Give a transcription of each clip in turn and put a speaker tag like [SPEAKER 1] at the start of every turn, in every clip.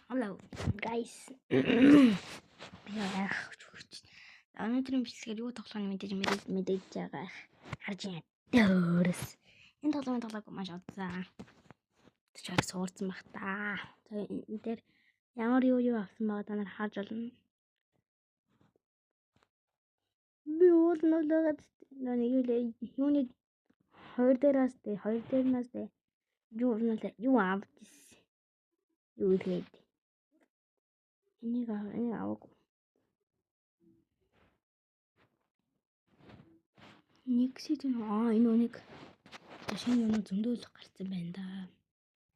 [SPEAKER 1] Hello guys. Өнөөдрийн бичлэгээр юу тоглоно мэдээж байгаа харж байна. Дөөрс. Энэ тоглоомыг маш удаа чаг суурсан баг та. Энэ дээр ямар юу авсан байгаа та нар харж байна. Би уулнуулаад юуны 2 дээрээс юу авчихсан. Юу тэгээд энийг аваагүй. Нэгсэд энэ үнийг шинэ юм зөндөлөх гарсан байна да.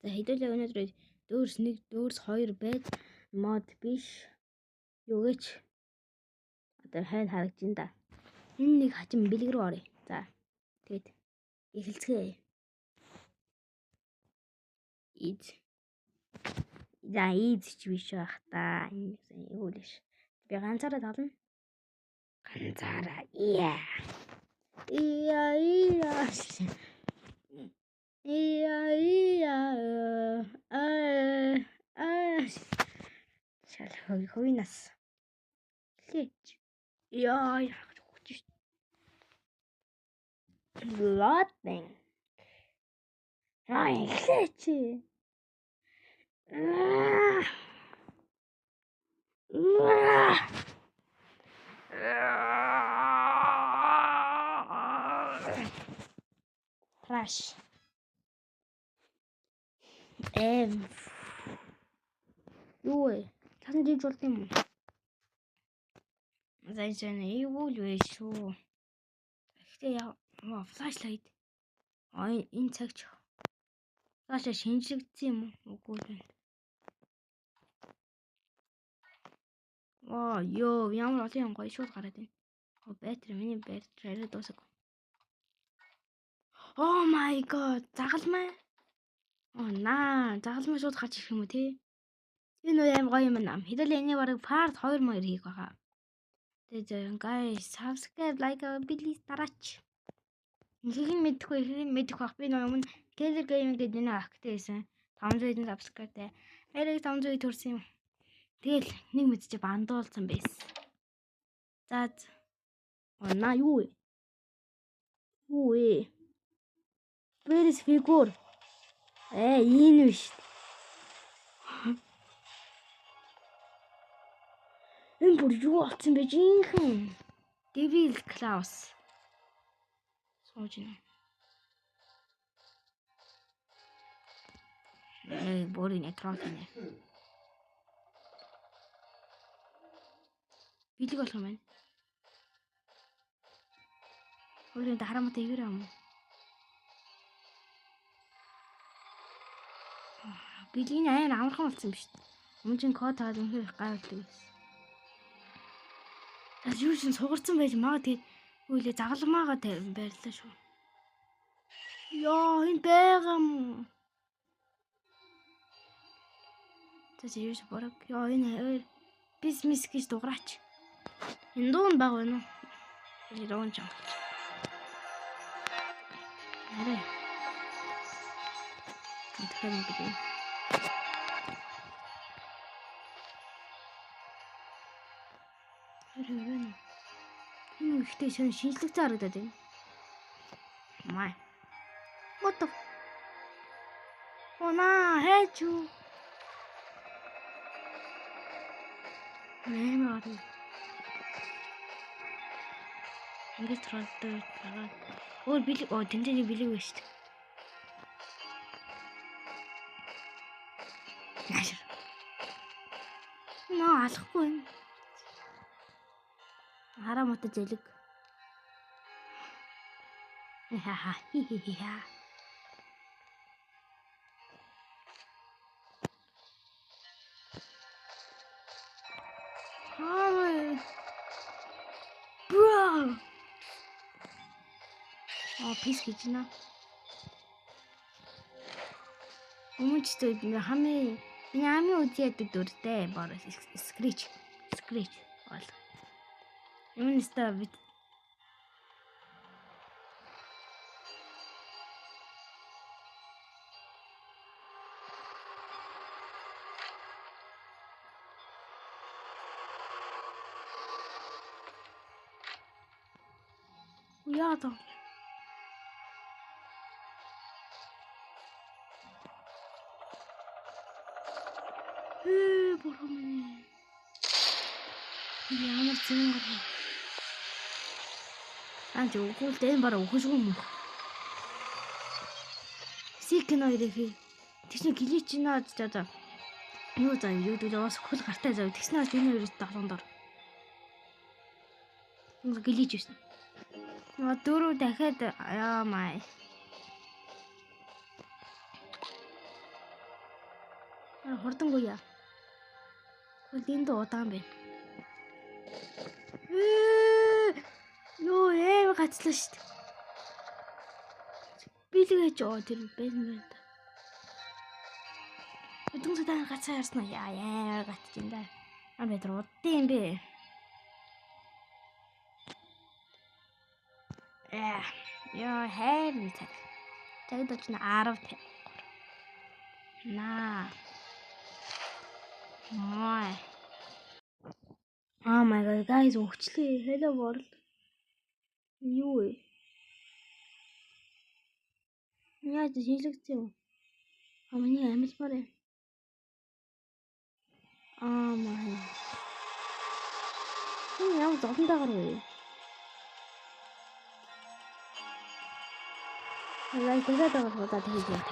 [SPEAKER 1] За хэдүүлээ өнөөдөр дөөрс 1 дөөрс 2 байж мод биш юу гэж одоо хайн харагдана да. Энэ нэг хажим бэлэг рүү оръё. За тэгээд эхэлцгээе. Ийз ч биш байх та. Энэ юу лээш. Би ганцаараа тална. Ганцаараа. Яа. Шал хойнос. Леч. Яа. Лотен. Ай, леч. Trash. Юу вэ? Тань диж болт юм уу? Зайсан юу л вэ шүү. Гэхдээ яа флашлайт. Энэ цагч. Цаашаа шинжлэгдсэн юм уу? Үгүй байна. Ёо, ямар олон гоё шууд гараад байна. Миний батаре арай дуусаг. Oh my god, загалмай. Загалмай шууд гарч ирэх юм уу те? Энэ үе аим гоё юм байна. Хэдүүлээ энийг бараг part 2 маяг хийх байгаа. Тэгээд guys, subscribe, like please дараач. Ихийг нь мэдэх бах. Би нөгөө өмнө Killer Gaming гэдэг нэг акттай байсан. 500 subscribe-тай. Арай 500 төрсөн юм. Тэгэл нэг мэдчиэ бандуулсан байсан. За. Юу вэ? Юу вэ? Вэрс фигур. Энэ биш. Энэ бүр юу болсон бэ? Жинхэнэ. Devil Claus. Сууж байна. Борин трофи нэ. Билэг болох юм байна. Өөрөнд харамтай ивэр юм. Билгийн аян амархан болсон юм шүү дээ. Өмнөний код таад үнхээр гайвдаг байсан. Аз юу ч сугарсан байж магадгүй үйлээ загалмаагаа барьлаа шүү. Яа, энэ байгаа юм. Тэс юу ч борог. Яа, энэ бисмис гэж дуграач. Энэ дуун баг байна уу? Энэ дуун ч юм. Арай. Тэгэхээр нэг юм. Энэ ихтэй шинжлэгдсэн харагдаад байна. Май. What the? Хэчүү. Нэмэр. Ингээд троллтой байгаа. Бэлэг тэмцээний бэлэг байна шүү дээ. Наашир. Алахгүй юм. Хараа мото зэлэг. Хихихиха. Bro. Пис гэж нэ. Өмнөдөө хамгийн үзээд дүртэй бороо скрэч бол. Юмнста бит. Яа даа. Бурхан. Ямар зэн гар. Анч өгөөл дэм бараа өгөхгүй юм. Сикэн хоёрыг тэгсэн глич наад за. Юу заа юу дээс хөл гартай зав. Тэгснээс энэ хоёрыг тоглондор. Ингээ глич байсан. Наа дөрөв дахиад яа май. Хурдангуй яа. Хөл энд удаан байна. Ёо гацлаа шүү дээ. Билгээж тэр байна. Өдөрт тань гацаа ярснаа яа гацж энэ. Бид удсан юм бэ. Яа хайр нэг цаг. Тэгдэж н 10 наа. Oh my god guys өгчлээ. Hello world. Юу вэ? Яаж хийлэгдсэн юм? Миний амилмаар юм. Oh my. Яа зовлонтойгоор вэ? Лайк хийгээд удаад хийгээд.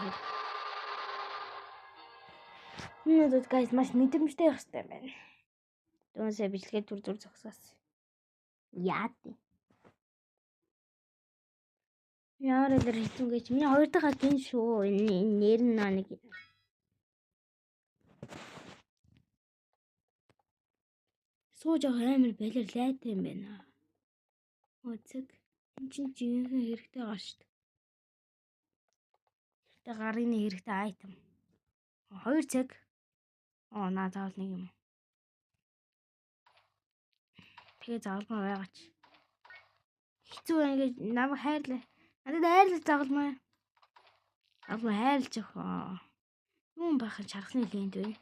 [SPEAKER 1] Нүдэд guys маш мэдрэмжтэй байх хэрэгтэй байна. Дөөсөө бичлэгээ дүр зогсоос. Яа тий. Яар элэр хитүнгэж миний хоёр дахь хат энэ шүү. Энэ нэр нь нэг. Сууж байгаа амар балер лайтай юм байна. Өцөг. Энд чинь жинхэнэ хэрэгтэй гаш шүү дээ. Тэ гарын хэрэгтэй айтем. 2 цаг. Наа заавал нэг юм. Тэгээ заавалмаа байгаач. Хэцүү ингэж намайг хайрлаа. Надад хайрлаж заавалмаа. Заавалмаа хайрлаж ах. Юун бахын чархны лэнд вэ?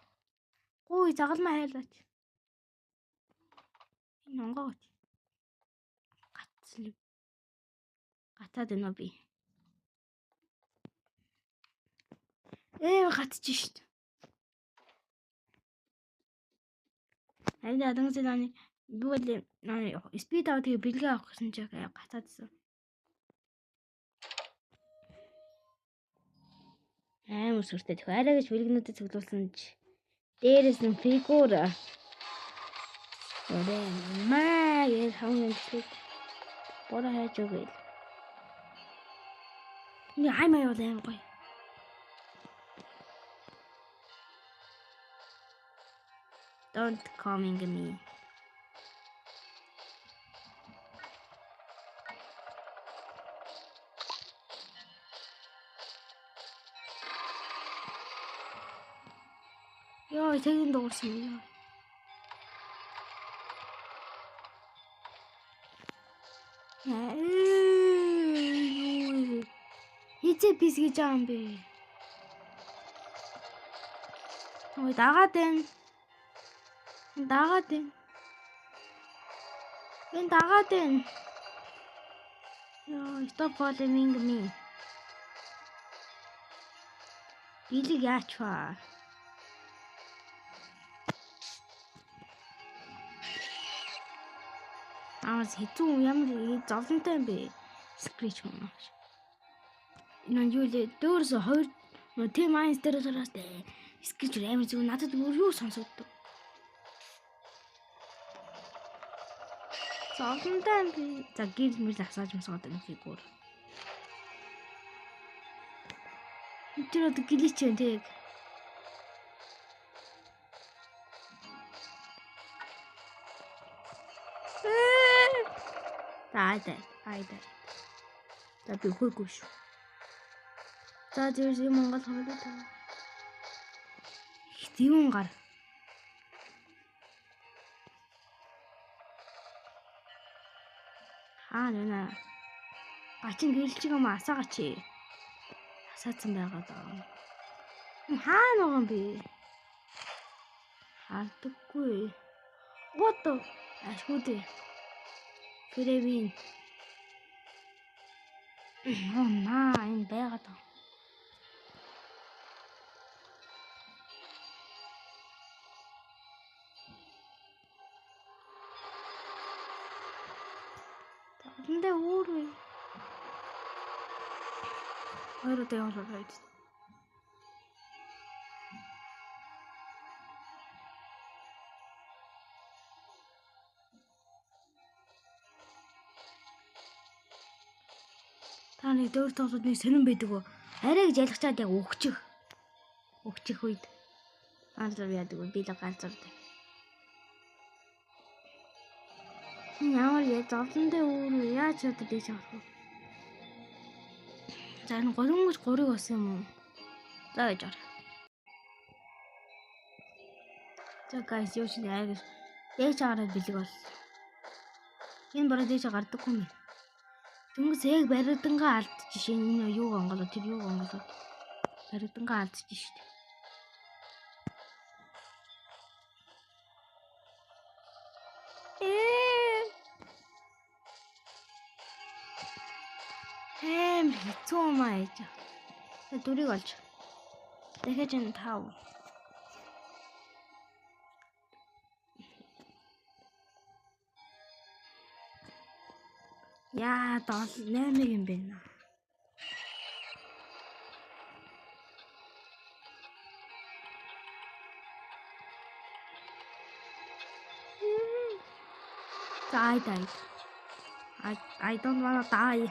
[SPEAKER 1] Гуй заавалмаа хайрлаач. Энэ онгоогч. Гацлаа. Гатаад байна би. Гатчих шүү дээ. Аяа адангаас нани юу вэ? Спид аваад тэгээ бэлгээ авах гэсэн чинь гатаадсан. Амар сүртэй тэх арай гэж бэлгнүүдэд цуглуулсан ч дээрээс нь фигур. Маа яа хавын төсөв. Бора хайж өгөөл. Нэг аймаа явал аим гоё. Don't coming me. Яа, тэгэн дуурсан юм. Хизээ пис гэж байгаа юм бэ? Ой, дагаад байна. Дагаад байна. Энэ дагаад байна. Яа, stop following me. Билэг яач ваа. Амас хэцүү ямар зовлонтой юм бэ? Scratch мөн. Энэ юу лээ дөөрс 2 тэм майнс дээр сараас тэ Scratch амар зүг надад юу сонсогддог. Зовлонтой юм би. За гэр мэл асааж мсгаад нэг фигур. Тэр одоо глич юм тэг. Айда. За би хөөгүй шүү. За зэрэг юм Монгол хоолой таа. Хитүүн гар. Нэ. Гачин гэрэлчиг юм асаагач. Асаацсан байгаа даа. Хаа нэгэн би. Хардаггүй. What? Ашгүй дээ. Фрэвин. Наа энэ байгаад байна. Тэндээ өөрөө. Өөрөө дэвлээ байд. Та нэг дөр тоосод нэг сонирн байдаг уу? Арайг жалгачаад яг өгчих үед. Ганцаар яадаг уу? Би л ганцаардаг. Ямар яа зовлондоо өөрөө яаж чаддаг гэж авах вэ? За энэ 3 болсон юм уу? За гэж ар. За guys юу ч яагаад дээш гараад бэлэг бол. Энэ бараг дээш гардаггүй юм. Тэнгээс яг баригдангаа алдчих энэ юу онголоо тэр юу онголоо. Баригдангаа алдчих шүү дээ. Хэцүү юм аа яж. Дүрийг олж. Дахиад энэ 5. Яа 8 юм бэ. I don't wanna die.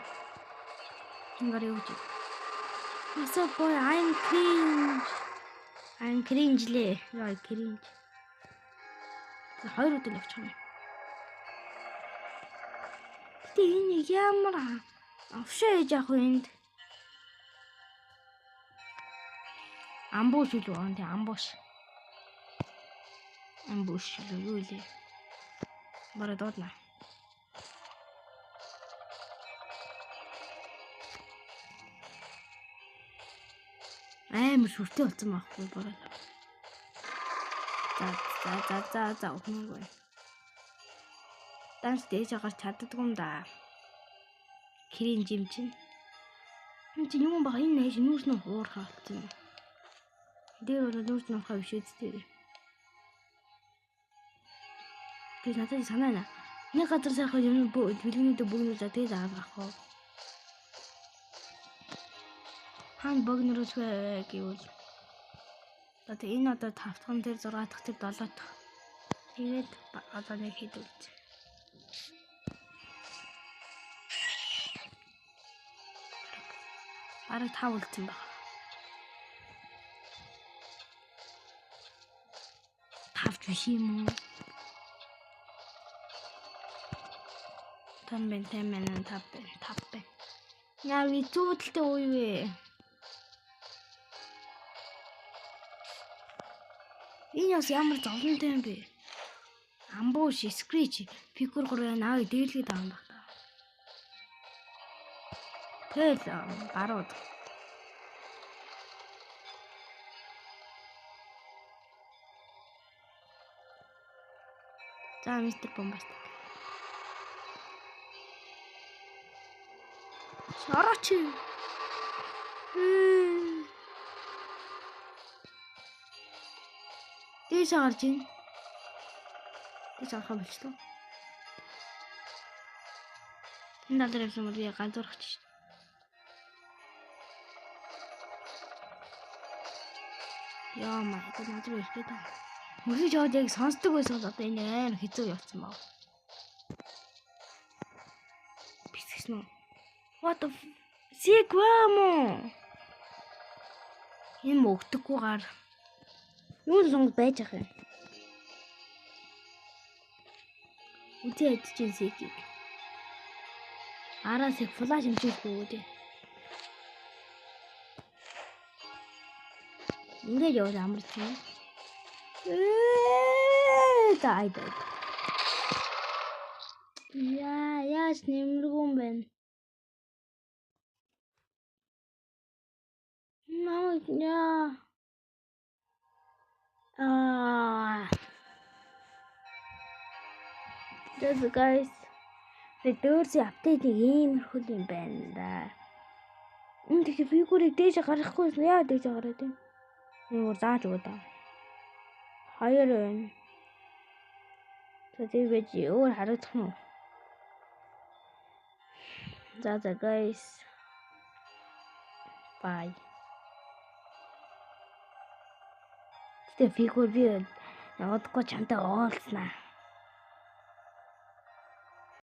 [SPEAKER 1] What's up boy? I'm cringe лээ. Яа cringe. Хоёр удаа явчих юм. Гэтэ энэ ямар авшаа ээж ах вэ энд? Амбууш л уу тий амбууш. Амбууш л юу лээ. Бараа дуудна. Амар шүртэй болсон байхгүй бараа. За өгнөгөө. Данс дээж агаар чаддаг юм да. Крин жим чин. Энэ чинь юм баг энэ нэш нүүрс нь хуурхаа болсон. Дээр бол нүүрс нь хаа биш үстэй. Би надад санаа на. Нэг газар сайхан юм бэлгэнүүдээ бүгд за тэгээд авах уу. Хан богнорч гэвэл. Одоо энэ одоо 5 дахь дээр 6 дахь дээр 7 дахь. Тэгээд одоо нэг хэд үлд. Арай 5 үлдсэн баг. 5 биш юм уу? Тамбен 5. Яа ви зүудэлтэй уу вэ? Энэ яс ямар зовлонтой юм бэ? Амбууш, скрэч, фигур 3 нааг дээрлэгээ даан баг та. Тэгэл барууд. За мистер Бомбаст. Шараач. Дээш гарч ийн. Дээш гарах юм биш үү? Энэ далар явсан бол яа ганцуурах ч шүү. Яа маа энэ надад ирэх гээд байна. Мөрөж яваад яг сонсдог байсан бол одоо энэ амар хэцүү явцсан баг. Бисгсэн үү? What the Сигвамо. Энэ мөгдөггүй гар. Юу л сонг байж ах юм. Үгүй ядчихин сэгиг. Араас их флаш хэмжээгүй үү. Ингээд яваад амарч юм. Дай. Яаш нэмэргүй юм бэ? Яа. Just guys. The doors update иймэрхүү юм байна да. Тэгэхээр фигурыг дээж гаргахгүй яа дээж гараад юм. Фигур зааж өгöd. 2 байна. Тэр байж өөр харагдах нь. За guys. Bye. Тэ фигур би явахгүй чамтай уулзнаа.